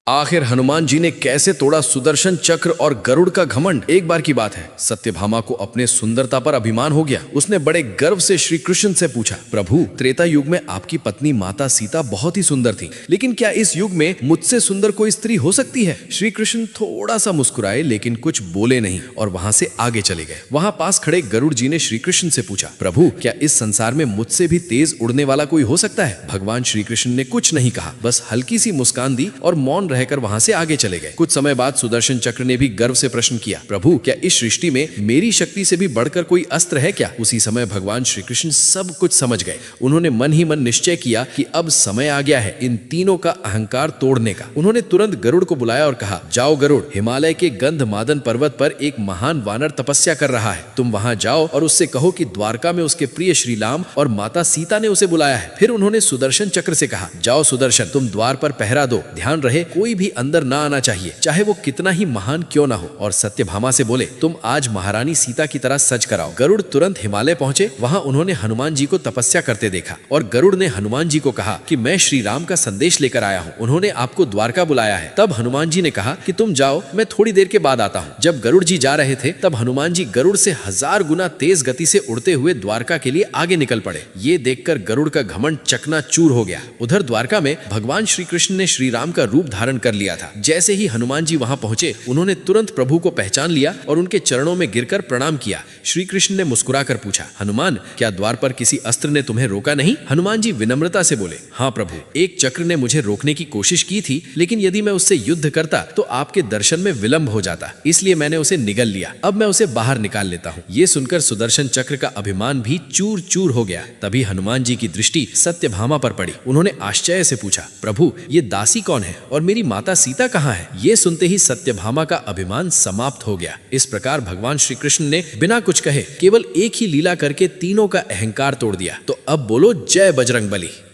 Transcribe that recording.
आखिर हनुमान जी ने कैसे तोड़ा सुदर्शन चक्र और गरुड़ का घमंड। एक बार की बात है, सत्यभामा को अपने सुंदरता पर अभिमान हो गया। उसने बड़े गर्व से श्री कृष्ण से पूछा, प्रभु त्रेता युग में आपकी पत्नी माता सीता बहुत ही सुंदर थी, लेकिन क्या इस युग में मुझसे सुंदर कोई स्त्री हो सकती है? श्री कृष्ण थोड़ा सा मुस्कुराए लेकिन कुछ बोले नहीं और वहां से आगे चले गए। वहां पास खड़े गरुड़ जी ने श्री कृष्ण से पूछा, प्रभु क्या इस संसार में मुझसे भी तेज उड़ने वाला कोई हो सकता है? भगवान श्री कृष्ण ने कुछ नहीं कहा, बस हल्की सी मुस्कान दी और मौन रहकर वहां से आगे चले गए। कुछ समय बाद सुदर्शन चक्र ने भी गर्व से प्रश्न किया, प्रभु क्या इस सृष्टि में मेरी शक्ति से भी बढ़कर कोई अस्त्र है क्या? उसी समय भगवान श्री कृष्ण सब कुछ समझ गए। उन्होंने मन ही मन निश्चय किया कि अब समय आ गया है इन तीनों का अहंकार तोड़ने का। उन्होंने तुरंत गरुड़ को बुलाया और कहा, जाओ गरुड़, हिमालय के गंधमादन पर्वत पर एक महान वानर तपस्या कर रहा है। तुम वहां जाओ और उससे कहो कि द्वारका में उसके प्रिय श्री राम और माता सीता ने उसे बुलाया है। फिर उन्होंने सुदर्शन चक्र से कहा, जाओ सुदर्शन, तुम द्वार पर पहरा दो, ध्यान रहे कोई भी अंदर ना आना चाहिए, चाहे वो कितना ही महान क्यों ना हो। और सत्यभामा से बोले, तुम आज महारानी सीता की तरह सज कर आओ। गरुड़ तुरंत हिमालय पहुंचे। वहां उन्होंने हनुमान जी को तपस्या करते देखा और गरुड़ ने हनुमान जी को कहा कि मैं श्री राम का संदेश लेकर आया हूं, उन्होंने आपको द्वारका बुलाया है। तब हनुमान जी ने कहा कि तुम जाओ, मैं थोड़ी देर के बाद आता हूँ। जब गरुड़ जी जा रहे थे तब हनुमान जी गरुड़ से 1000 गुना तेज गति से उड़ते हुए द्वारका के लिए आगे निकल पड़े। ये देखकर गरुड़ का घमंड चकनाचूर हो गया। उधर द्वारका में भगवान श्री कृष्ण ने श्री राम का रूप धारण कर लिया था। जैसे ही हनुमान जी वहां पहुंचे, उन्होंने तुरंत प्रभु को पहचान लिया और उनके चरणों में गिरकर प्रणाम किया। श्री कृष्ण ने मुस्कुराकर पूछा, हनुमान क्या द्वार पर किसी अस्त्र ने तुम्हें रोका नहीं? हनुमान जी विनम्रता से बोले, हाँ प्रभु, एक चक्र ने मुझे रोकने की कोशिश की थी, लेकिन यदि मैं उससे युद्ध करता तो आपके दर्शन में विलंब हो जाता, इसलिए मैंने उसे निगल लिया। अब मैं उसे बाहर निकाल लेता हूँ। ये सुनकर सुदर्शन चक्र का अभिमान भी चूर चूर हो गया। तभी हनुमान जी की दृष्टि सत्यभामा पर पड़ी। उन्होंने आश्चर्य से पूछा, प्रभु ये दासी कौन है और मेरी माता सीता कहाँ है? ये सुनते ही सत्यभामा का अभिमान समाप्त हो गया। इस प्रकार भगवान श्री कृष्ण ने बिना कुछ कहे केवल एक ही लीला करके तीनों का अहंकार तोड़ दिया। तो अब बोलो जय बजरंगबली।